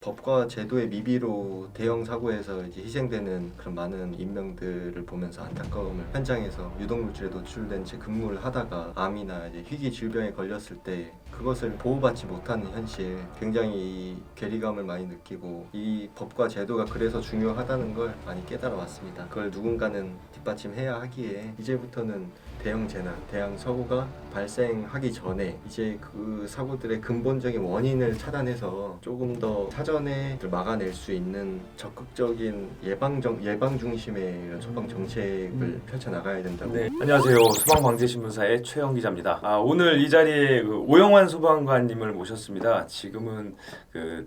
법과 제도의 미비로 대형 사고에서 이제 희생되는 그런 많은 인명들을 보면서 안타까움을 현장에서 유독물질에 노출된 채 근무를 하다가 암이나 이제 희귀 질병에 걸렸을 때 그것을 보호받지 못하는 현실, 굉장히 괴리감을 많이 느끼고 이 법과 제도가 그래서 중요하다는 걸 많이 깨달아왔습니다. 그걸 누군가는 뒷받침해야 하기에 이제부터는 대형 재난, 대형 사고가 발생하기 전에 이제 그 사고들의 근본적인 원인을 차단해서 조금 더 사전에 막아낼 수 있는 적극적인 예방 중심의 이런 소방 정책을 펼쳐 나가야 된다고. 네, 안녕하세요. 소방방재신문사의 최영 기자입니다. 오늘 이 자리에 오영환 소방관님을 모셨습니다. 지금은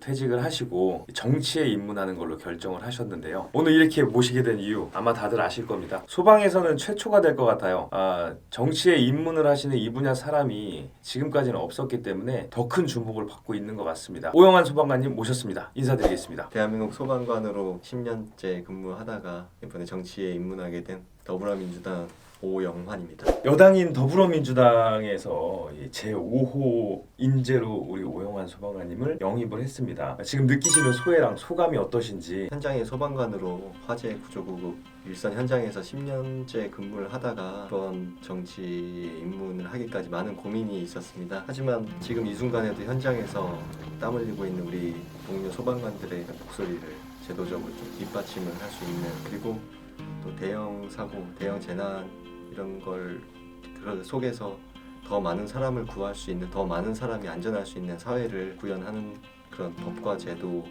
퇴직을 하시고 정치에 입문하는 걸로 결정을 하셨는데요. 오늘 이렇게 모시게 된 이유 아마 다들 아실 겁니다. 소방에서는 최초가 될 것 같아요. 정치에 입문을 하시는 이 분야 사람이 지금까지는 없었기 때문에 더 큰 주목을 받고 있는 것 같습니다. 오영환 소방관님 모셨습니다. 인사드리겠습니다. 대한민국 소방관으로 10년째 근무하다가 이번에 정치에 입문하게 된 더불어민주당 오영환입니다. 여당인 더불어민주당에서 제5호 인재로 우리 오영환 소방관님을 영입을 했습니다. 지금 느끼시는 소외랑 소감이 어떠신지. 현장의 소방관으로 화재 구조구급 일선 현장에서 10년째 근무를 하다가 이번 정치에 입문을 하기까지 많은 고민이 있었습니다. 하지만 지금 이 순간에도 현장에서 땀 흘리고 있는 우리 동료 소방관들의 목소리를 제도적으로 좀 뒷받침을 할 수 있는, 그리고 또 대형 사고, 대형 재난 이런 걸 속에서 더 많은 사람을 구할 수 있는, 더 많은 사람이 안전할 수 있는 사회를 구현하는 그런 법과 제도를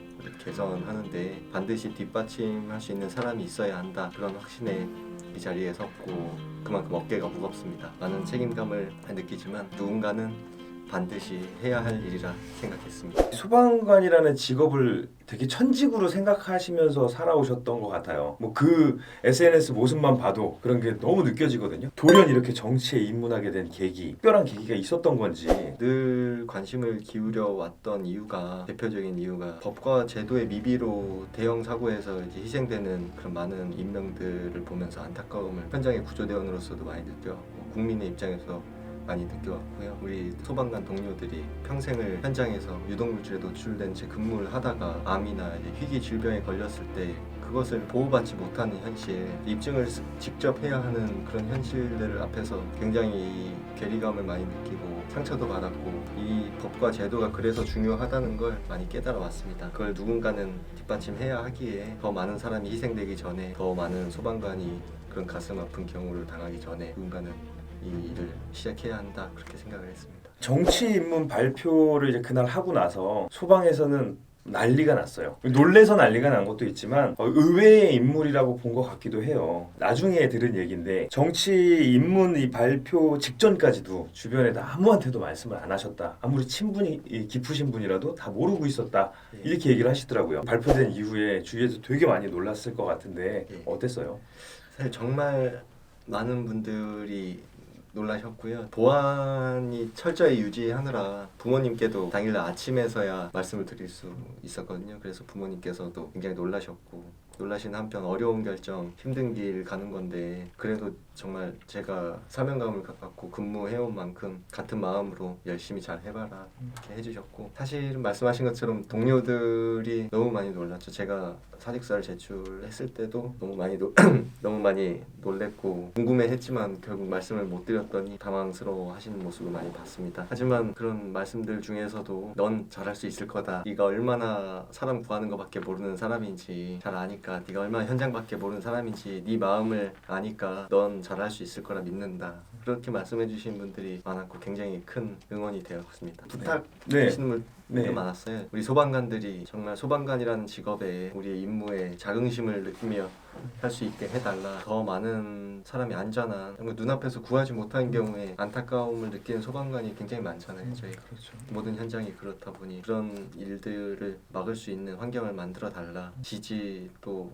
개선하는데 반드시 뒷받침할 수 있는 사람이 있어야 한다, 그런 확신에 이 자리에 섰고 그만큼 어깨가 무겁습니다. 많은 책임감을 느끼지만 누군가는 반드시 해야 할 일이라 생각했습니다. 소방관이라는 직업을 되게 천직으로 생각하시면서 살아오셨던 것 같아요. 그 SNS 모습만 봐도 그런 게 너무 느껴지거든요. 돌연 이렇게 정치에 입문하게 된 계기, 특별한 계기가 있었던 건지. 늘 관심을 기울여 왔던 이유가, 대표적인 이유가 법과 제도의 미비로 대형 사고에서 이제 희생되는 그런 많은 인명들을 보면서 안타까움을 현장의 구조대원으로서도 많이 느껴왔고 국민의 입장에서 많이 느껴왔고요. 우리 소방관 동료들이 평생을 현장에서 유독물질에 노출된 채 근무를 하다가 암이나 이제 희귀 질병에 걸렸을 때 그것을 보호받지 못하는 현실, 입증을 직접 해야 하는 그런 현실들 앞에서 굉장히 괴리감을 많이 느끼고 상처도 받았고 이 법과 제도가 그래서 중요하다는 걸 많이 깨달아왔습니다. 그걸 누군가는 뒷받침해야 하기에 더 많은 사람이 희생되기 전에, 더 많은 소방관이 그런 가슴 아픈 경우를 당하기 전에 누군가는 이 일을 시작해야 한다, 그렇게 생각을 했습니다. 정치 입문 발표를 이제 그날 하고 나서 소방에서는 난리가 났어요. 놀래서 난리가 난 것도 있지만 의외의 인물이라고 본 것 같기도 해요. 나중에 들은 얘기인데 정치 입문 이 발표 직전까지도 주변에다 아무한테도 말씀을 안 하셨다. 아무리 친분이 깊으신 분이라도 다 모르고 있었다. 이렇게 얘기를 하시더라고요. 발표된 이후에 주위에서 되게 많이 놀랐을 것 같은데 어땠어요? 사실 정말 많은 분들이 놀라셨고요. 보안이 철저히 유지하느라 부모님께도 당일날 아침에서야 말씀을 드릴 수 있었거든요. 그래서 부모님께서도 굉장히 놀라신 한편 어려운 결정, 힘든 길 가는 건데 그래도 정말 제가 사명감을 갖고 근무해온 만큼 같은 마음으로 열심히 잘 해봐라 이렇게 해주셨고, 사실은 말씀하신 것처럼 동료들이 너무 많이 놀랐죠. 제가 사직서를 제출했을 때도 너무 많이 놀랬고 궁금해했지만 결국 말씀을 못 드렸더니 당황스러워하시는 모습을 많이 봤습니다. 하지만 그런 말씀들 중에서도 넌 잘할 수 있을 거다, 네가 얼마나 사람 구하는 것밖에 모르는 사람인지 잘 아니까, 네가 얼마나 현장밖에 모르는 사람인지 네 마음을 아니까 넌 잘할 수 있을 거라 믿는다, 그렇게 말씀해 주신 분들이 많았고 굉장히 큰 응원이 되었습니다. 부탁 주시는 분들 많았어요. 우리 소방관들이 정말 소방관이라는 직업에 우리의 임무에 자긍심을 느끼며 할 수 있게 해달라, 더 많은 사람이 안전한, 눈앞에서 구하지 못하는 경우에 안타까움을 느끼는 소방관이 굉장히 많잖아요. 저희 그렇죠. 모든 현장이 그렇다 보니 그런 일들을 막을 수 있는 환경을 만들어 달라, 지지 또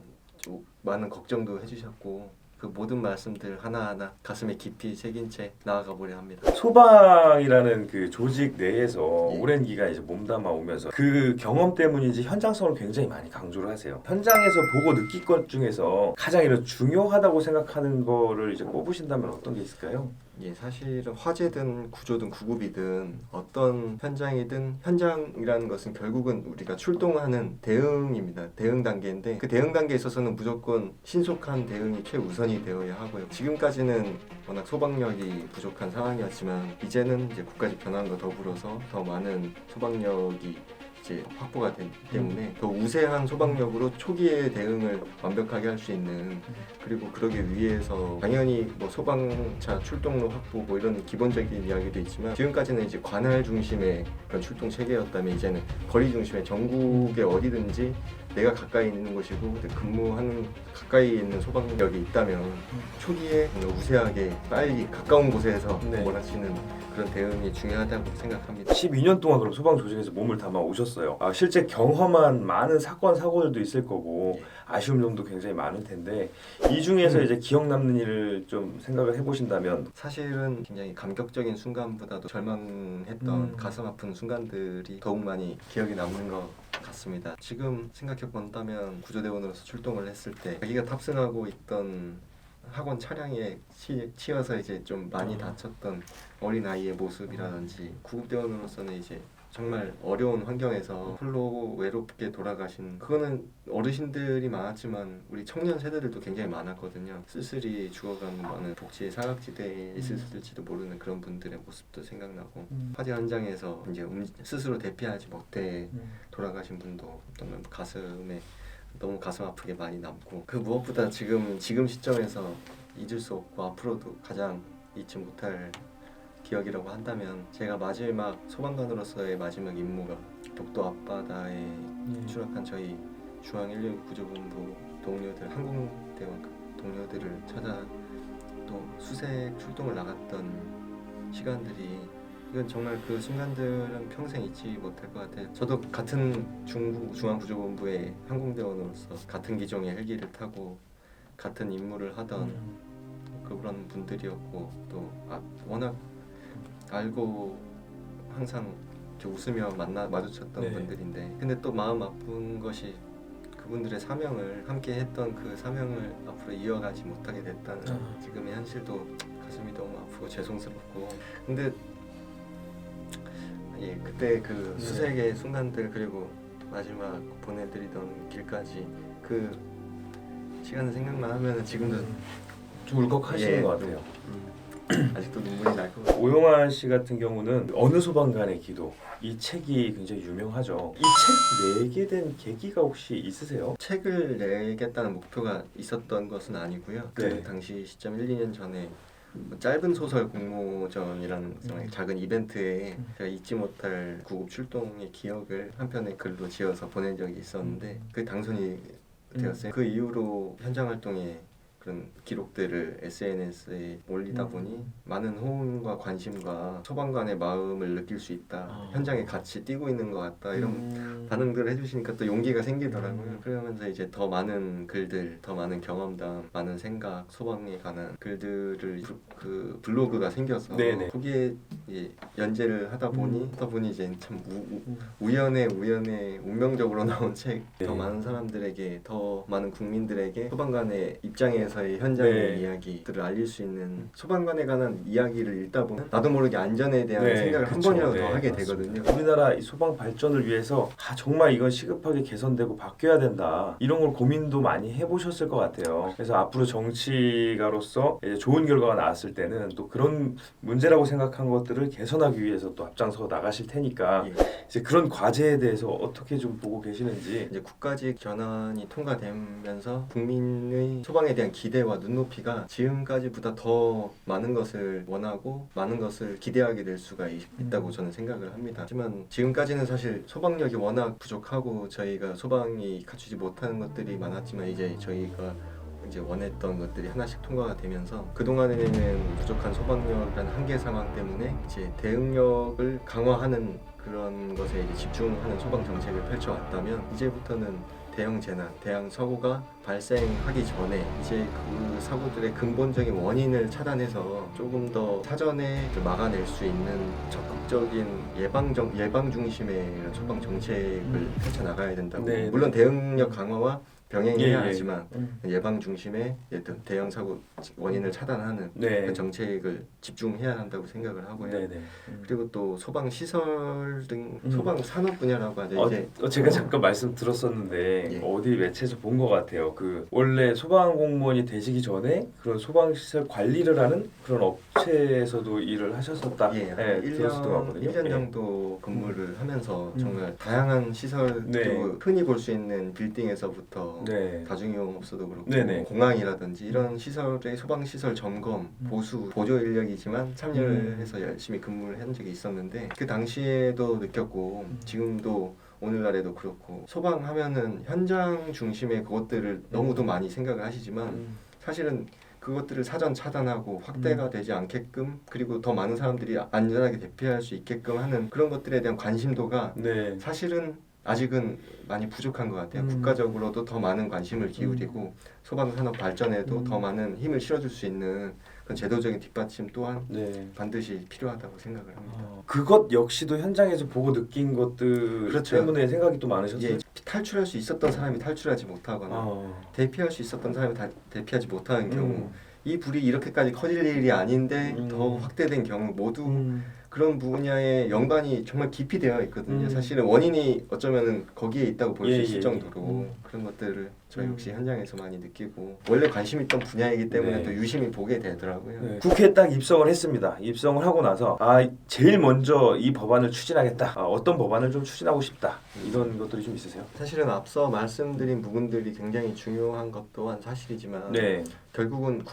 많은 걱정도 해주셨고 그 모든 말씀들 하나하나 가슴에 깊이 새긴 채 나아가 보려 합니다. 소방이라는 그 조직 내에서 오랜 기간 이제 몸담아 오면서 그 경험 때문인지 현장성을 굉장히 많이 강조를 하세요. 현장에서 보고 느낄 것 중에서 가장 이런 중요하다고 생각하는 거를 이제 꼽으신다면 어떤 게 있을까요? 예, 사실은 화재든 구조든 구급이든 어떤 현장이든 현장이라는 것은 결국은 우리가 출동하는 대응입니다. 대응 단계인데 그 대응 단계에 있어서는 무조건 신속한 대응이 최우선이 되어야 하고요. 지금까지는 워낙 소방력이 부족한 상황이었지만 이제는 이제 국가적 변화와 더불어서 더 많은 소방력이 이제 확보가 되기 때문에 더 우세한 소방력으로 초기에 대응을 완벽하게 할 수 있는, 그리고 그러기 위해서 당연히 뭐 소방차 출동로 확보 뭐 이런 기본적인 이야기도 있지만 지금까지는 이제 관할 중심의 그런 출동 체계였다면 이제는 거리 중심의 전국에 어디든지 내가 가까이 있는 곳이고 근무하는 가까이 있는 소방력이 있다면 초기에 우세하게 빨리 가까운 곳에서 네. 몰아치는 그런 대응이 중요하다고 생각합니다. 12년 동안 그럼 소방 조직에서 몸을 담아 오셨어요. 실제 경험한 많은 사건 사고들도 있을 거고 아쉬운 점도 굉장히 많을 텐데 이 중에서 이제 기억 남는 일을 좀 생각을 해보신다면 사실은 굉장히 감격적인 순간보다도 절망했던 가슴 아픈 순간들이 더욱 많이 기억에 남는 것 같습니다. 지금 생각해 본다면 구조대원으로서 출동을 했을 때 자기가 탑승하고 있던 학원 차량에 치여서 이제 좀 많이 다쳤던 어린 아이의 모습이라든지, 구급대원으로서는 이제 정말 어려운 환경에서 홀로 외롭게 돌아가신, 그거는 어르신들이 많았지만 우리 청년 세대들도 굉장히 많았거든요. 쓸쓸히 죽어가는 많은 복지의 사각지대에 있을지도 모르는 그런 분들의 모습도 생각나고, 화재 현장에서 이제 스스로 대피하지 못해 돌아가신 분도 정말 가슴에 너무 가슴 아프게 많이 남고, 그 무엇보다 지금 시점에서 잊을 수 없고 앞으로도 가장 잊지 못할 기억이라고 한다면, 제가 마지막 소방관으로서의 마지막 임무가 독도 앞바다에 추락한 저희 중앙 119 구조본부 동료들, 항공대원 동료들을 찾아 또 수색 출동을 나갔던 시간들이, 이건 정말 그 순간들은 평생 잊지 못할 것 같아요. 저도 같은 중앙구조본부의 항공대원으로서 같은 기종의 헬기를 타고 같은 임무를 하던 그런 분들이었고, 또 워낙 알고 항상 이렇게 웃으며 마주쳤던 분들인데, 근데 또 마음 아픈 것이 그분들의 사명을 함께 했던 그 사명을 앞으로 이어가지 못하게 됐다는 지금의 현실도 가슴이 너무 아프고 죄송스럽고, 근데 예, 그때 그 수색의 순간들, 그리고 마지막 보내드리던 길까지 그 시간을 생각만 하면 지금도 좀 울컥하시는 것 같아요. 아직도 눈물이 날 것 같아요. 오영환 씨 같은 경우는 어느 소방관의 기도, 이 책이 굉장히 유명하죠. 이 책 내게 된 계기가 혹시 있으세요? 책을 내겠다는 목표가 있었던 것은 아니고요. 네. 그 당시 시점 1, 2년 전에 짧은 소설 공모전이라는 작은 이벤트에 제가 잊지 못할 구급 출동의 기억을 한 편의 글로 지어서 보낸 적이 있었는데 그게 당선이 되었어요. 그 이후로 현장 활동에 그런 기록들을 SNS에 올리다 보니 많은 호응과 관심과 소방관의 마음을 느낄 수 있다, 현장에 같이 뛰고 있는 것 같다, 이런 반응들을 해주시니까 또 용기가 생기더라고요. 그러면서 이제 더 많은 글들, 더 많은 경험담, 많은 생각, 소방에 관한 글들을 그 블로그가 생겨서 네네. 거기에 이제 연재를 하다 보니 이제 참 우연의 운명적으로 나온 책, 더 많은 사람들에게, 더 많은 국민들에게 소방관의 입장에서의 현장의 이야기들을 알릴 수 있는, 소방관에 관한 이야기를 읽다 보면 나도 모르게 안전에 대한 생각을 한 번이라도 더 하게 되거든요. 우리나라 이 소방 발전을 위해서 정말 이건 시급하게 개선되고 바뀌어야 된다, 이런 걸 고민도 많이 해보셨을 것 같아요. 그래서 앞으로 정치가로서 이제 좋은 결과가 나왔을 때는 또 그런 문제라고 생각한 것들을 개선하기 위해서 또 앞장서 나가실 테니까 이제 그런 과제에 대해서 어떻게 좀 보고 계시는지. 이제 국가직 전환이 통과되면서 국민의 소방에 대한 기대와 눈높이가 지금까지보다 더 많은 것을 원하고 많은 것을 기대하게 될 수가 있다고 저는 생각을 합니다. 하지만 지금까지는 사실 소방력이 워낙 부족하고 저희가 소방이 갖추지 못하는 것들이 많았지만, 이제 저희가 이제 원했던 것들이 하나씩 통과가 되면서 그동안에는 부족한 소방력이라는 한계 상황 때문에 이제 대응력을 강화하는 그런 것에 이제 집중하는 소방 정책을 펼쳐왔다면, 이제부터는 대형 재난, 대형 사고가 발생하기 전에 이제 그 사고들의 근본적인 원인을 차단해서 조금 더 사전에 막아낼 수 있는 적극적인 예방 중심의 이런 소방 정책을 펼쳐 나가야 된다고. 물론 대응력 강화와 병행해야 예, 예. 하지만 예방 중심의 대형 사고 원인을 차단하는 네. 그 정책을 집중해야 한다고 생각을 하고요. 네네. 그리고 또 소방 시설 등 소방 산업 분야라고 하죠. 이제 제가 잠깐 말씀 들었었는데 예. 어디 매체에서 본 것 같아요. 그 원래 소방 공무원이 되시기 전에 그런 소방 시설 관리를 하는 그런 업체에서도 일을 하셨었다. 예, 네, 들었었던 것 1년, 같거든요. 1년 예. 정도 근무를 하면서 정말 다양한 시설도 네. 흔히 볼 수 있는 빌딩에서부터 네. 다중이용업소도 그렇고 네네. 공항이라든지 이런 시설의 소방시설 점검, 보수, 보조 인력이지만 참여를 해서 열심히 근무를 한 적이 있었는데 그 당시에도 느꼈고 지금도 오늘날에도 그렇고 소방하면은 현장 중심의 그것들을 너무도 많이 생각을 하시지만 사실은 그것들을 사전 차단하고 확대가 되지 않게끔 그리고 더 많은 사람들이 안전하게 대피할 수 있게끔 하는 그런 것들에 대한 관심도가 네. 사실은 아직은 많이 부족한 것 같아요. 국가적으로도 더 많은 관심을 기울이고 소방산업 발전에도 더 많은 힘을 실어줄 수 있는 그런 제도적인 뒷받침 또한 네. 반드시 필요하다고 생각을 합니다. 그것 역시도 현장에서 보고 느낀 것들 그렇죠. 때문에 생각이 또 많으셨어요? 예, 탈출할 수 있었던 사람이 탈출하지 못하거나 대피할 수 있었던 사람이 대피하지 못하는 경우 이 불이 이렇게까지 커질 일이 아닌데 더 확대된 경우 모두 그런 분야에 연관이 정말 깊이 되어 있거든요. 사실은 원인이 어쩌면은 거기에 있다고 볼 수 예, 있을 예, 정도로 그런 것들을 저 역시 현장에서 많이 느끼고 원래 관심 있던 분야이기 때문에 네. 또 유심히 보게 되더라고요. 네. 국회에 딱 입성을 했습니다. 입성을 하고 나서 제일 먼저 이 법안을 추진하겠다. 어떤 법안을 좀 추진하고 싶다. 이런 것들이 좀 있으세요? 사실은 앞서 말씀드린 부분들이 굉장히 중요한 것 또한 사실이지만 네. 결국은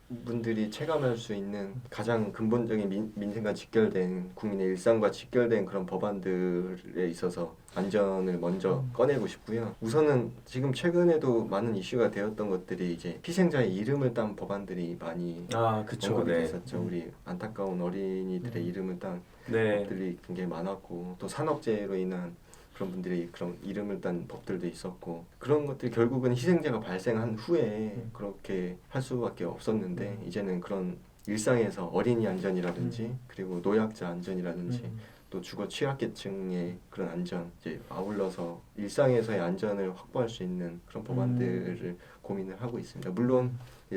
국민분들이 체감할 수 있는 가장 근본적인 민생과 직결된 국민의 일상과 직결된 그런 법안들에 있어서 안전을 먼저 꺼내고 싶고요. 우선은 지금 최근에도 많은 이슈가 되었던 것들이 이제 희생자의 이름을 딴 법안들이 많이 그쵸. 언급이 네. 됐었죠. 우리 안타까운 어린이들의 이름을 딴 네. 것들이 굉장히 많았고 또 산업재해로 인한 그런 분들이 그런 이름을 딴 법들도 있었고 그런 것들이 결국은 희생자가 발생한 후에 그렇게 할 수밖에 없었는데 이제는 그런 일상에서 어린이 안전이라든지 그리고 노약자 안전이라든지 또 주거 취약계층의 그런 안전 이제 아울러서 일상에서의 안전을 확보할 수 있는 그런 법안들을 고민을 하고 있습니다. 물론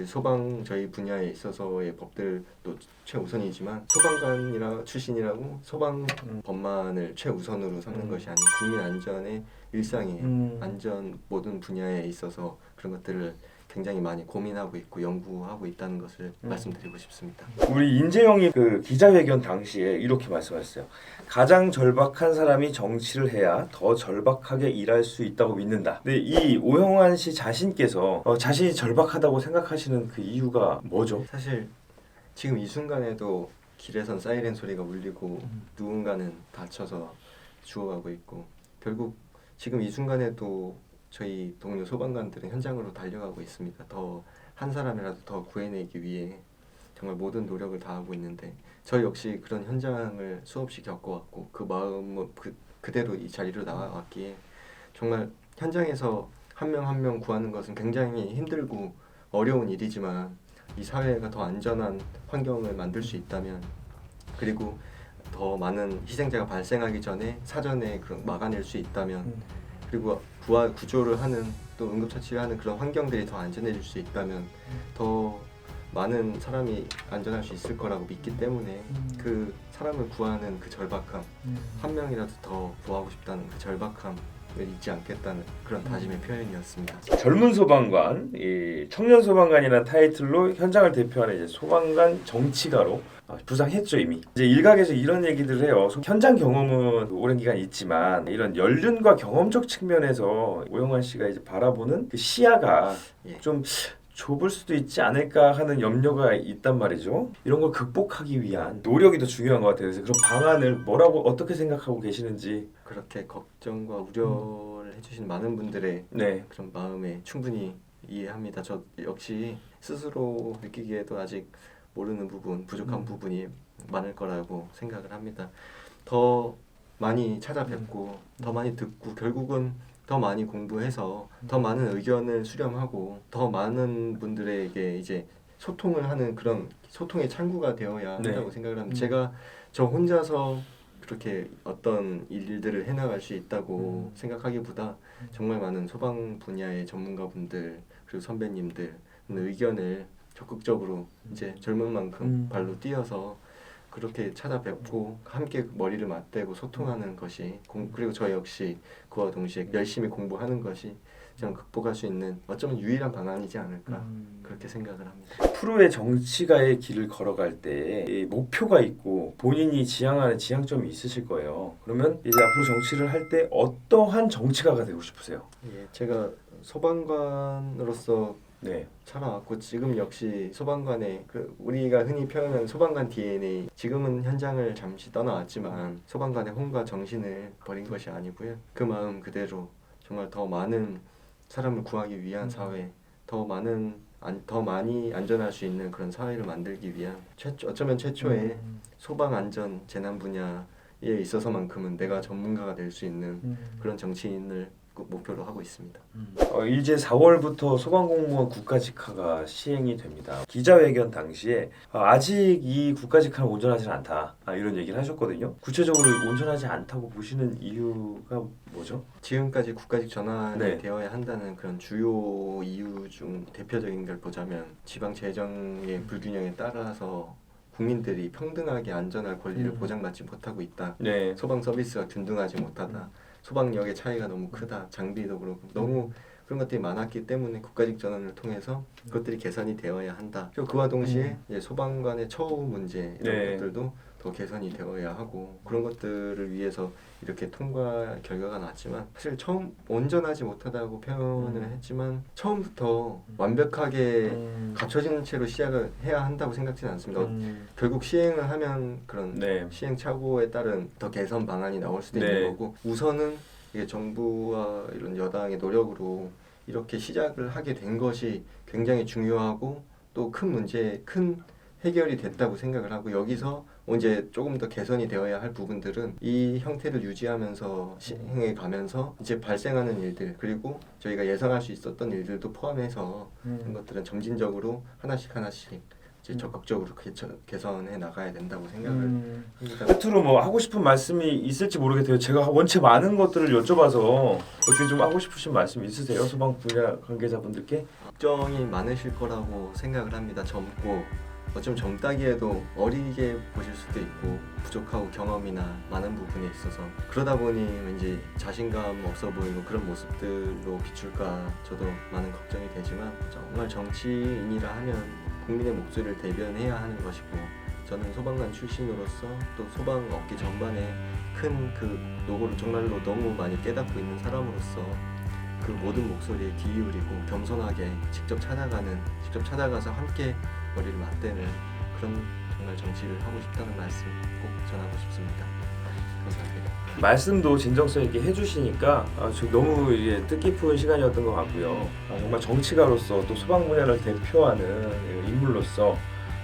소방 저희 분야에 있어서의 법들도 최우선이지만 소방관 출신이라고 소방 법만을 최우선으로 삼는 것이 아닌 국민 안전의 일상의 안전 모든 분야에 있어서 그런 것들을 굉장히 많이 고민하고 있고 연구하고 있다는 것을 말씀드리고 싶습니다. 우리 인재영이 그 기자회견 당시에 이렇게 말씀하셨어요. 가장 절박한 사람이 정치를 해야 더 절박하게 일할 수 있다고 믿는다. 근데 이 오영환 씨 자신께서 자신이 절박하다고 생각하시는 그 이유가 뭐죠? 사실 지금 이 순간에도 길에선 사이렌 소리가 울리고 누군가는 다쳐서 죽어가고 있고 결국 지금 이 순간에도 저희 동료 소방관들은 현장으로 달려가고 있습니다. 더 한 사람이라도 더 구해내기 위해 정말 모든 노력을 다하고 있는데 저 역시 그런 현장을 수없이 겪어왔고 그 마음은 그대로 이 자리로 나와왔기에 정말 현장에서 한 명 한 명 구하는 것은 굉장히 힘들고 어려운 일이지만 이 사회가 더 안전한 환경을 만들 수 있다면 그리고 더 많은 희생자가 발생하기 전에 사전에 그런 막아낼 수 있다면 그리고 구조를 하는 또 응급처치를 하는 그런 환경들이 더 안전해질 수 있다면 더 많은 사람이 안전할 수 있을 거라고 믿기 때문에 그 사람을 구하는 그 절박함 한 명이라도 더 구하고 싶다는 그 절박함을 잊지 않겠다는 그런 다짐의 표현이었습니다. 젊은 소방관, 이 청년 소방관이라는 타이틀로 현장을 대표하는 이제 소방관 정치가로 부상했죠 이미. 이제 일각에서 이런 얘기들을 해요. 현장 경험은 오랜 기간 있지만 이런 연륜과 경험적 측면에서 오영환 씨가 이제 바라보는 그 시야가 좀 좁을 수도 있지 않을까 하는 염려가 있단 말이죠. 이런 걸 극복하기 위한 노력이 더 중요한 것 같아요. 그래서 그런 방안을 뭐라고 어떻게 생각하고 계시는지. 그렇게 걱정과 우려를 해주신 많은 분들의 그런 마음에 충분히 이해합니다. 저 역시 스스로 느끼기에도 아직 모르는 부분, 부족한 부분이 많을 거라고 생각을 합니다. 더 많이 찾아뵙고 더 많이 듣고 결국은 더 많이 공부해서 더 많은 의견을 수렴하고 더 많은 분들에게 이제 소통을 하는 그런 소통의 창구가 되어야 한다고 생각을 합니다. 제가 저 혼자서 그렇게 어떤 일들을 해나갈 수 있다고 생각하기보다 정말 많은 소방 분야의 전문가분들 그리고 선배님들 의견을 적극적으로 이제 젊은 만큼 발로 뛰어서 그렇게 찾아뵙고 함께 머리를 맞대고 소통하는 것이 그리고 저 역시 그와 동시에 열심히 공부하는 것이 좀 극복할 수 있는 어쩌면 유일한 방안이지 않을까 그렇게 생각을 합니다. 프로의 정치가의 길을 걸어갈 때 이 목표가 있고 본인이 지향하는 지향점이 있으실 거예요. 그러면 이제 앞으로 정치를 할 때 어떠한 정치가가 되고 싶으세요? 예, 제가 소방관으로서 네. 살아왔고 지금 역시 소방관의 우리가 흔히 표현하는 소방관 DNA 지금은 현장을 잠시 떠나왔지만 소방관의 혼과 정신을 버린 것이 아니고요. 그 마음 그대로 정말 더 많은 사람을 구하기 위한 사회, 더 많이 안전할 수 있는 그런 사회를 만들기 위한 어쩌면 최초의 소방 안전 재난 분야에 있어서만큼은 내가 전문가가 될 수 있는 그런 정치인을 목표로 하고 있습니다. 이제 4월부터 소방공무원 국가직화가 시행이 됩니다. 기자회견 당시에 아직 이 국가직화는 온전하지 않다 이런 얘기를 하셨거든요. 구체적으로 온전하지 않다고 보시는 이유가 뭐죠? 지금까지 국가직 전환이 네. 되어야 한다는 그런 주요 이유 중 대표적인 걸 보자면 지방 재정의 불균형에 따라서 국민들이 평등하게 안전할 권리를 보장받지 못하고 있다. 네. 소방 서비스가 균등하지 못하다. 소방력의 차이가 너무 크다. 장비도 그렇고 너무 그런 것들이 많았기 때문에 국가직 전환을 통해서 그것들이 개선이 되어야 한다. 그리고 그와 동시에 이제 소방관의 처우 문제 이런 네. 것들도 더 개선이 되어야 하고 그런 것들을 위해서 이렇게 통과 결과가 났지만 사실 처음 온전하지 못하다고 표현을 했지만 처음부터 완벽하게 갖춰진 채로 시작을 해야 한다고 생각지는 않습니다. 결국 시행을 하면 그런 네. 시행착오에 따른 더 개선 방안이 나올 수도 네. 있는 거고 우선은 이게 정부와 이런 여당의 노력으로 이렇게 시작을 하게 된 것이 굉장히 중요하고 또 큰 해결이 됐다고 생각을 하고 여기서 이제 조금 더 개선이 되어야 할 부분들은 이 형태를 유지하면서 시행해 가면서 이제 발생하는 일들 그리고 저희가 예상할 수 있었던 일들도 포함해서 그런 것들은 점진적으로 하나씩 이제 적극적으로 개선해 나가야 된다고 생각을 합니다. 끝으로 뭐 하고 싶은 말씀이 있을지 모르겠어요. 제가 원체 많은 것들을 여쭤봐서 어떻게 좀 하고 싶으신 말씀 있으세요? 소방 분야 관계자분들께? 걱정이 많으실 거라고 생각을 합니다. 젊고 어쩌면 젊다기에도 어리게 보실 수도 있고 부족하고 경험이나 많은 부분에 있어서 그러다 보니 왠지 자신감 없어 보이고 그런 모습들로 비출까 저도 많은 걱정이 되지만 정말 정치인이라 하면 국민의 목소리를 대변해야 하는 것이고 저는 소방관 출신으로서 또 소방업계 전반에 큰 그 노고를 정말로 너무 많이 깨닫고 있는 사람으로서 그 모든 목소리에 귀 기울이고 겸손하게 직접 찾아가서 함께 머리를 맞대는 그런 정말 정치를 하고 싶다는 말씀 꼭 전하고 싶습니다. 감사합니다. 말씀도 진정성 있게 해주시니까 저 너무 이게 뜻깊은 시간이었던 것 같고요. 정말 정치가로서 또 소방 분야를 대표하는 인물로서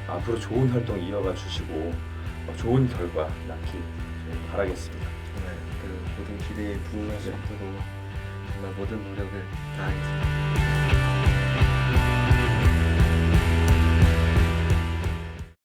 앞으로 좋은 활동 이어가 주시고 좋은 결과 낳길 바라겠습니다. 정말 그 모든 기대에 부응할 수 있도록 정말 모든 노력을 다하겠습니다.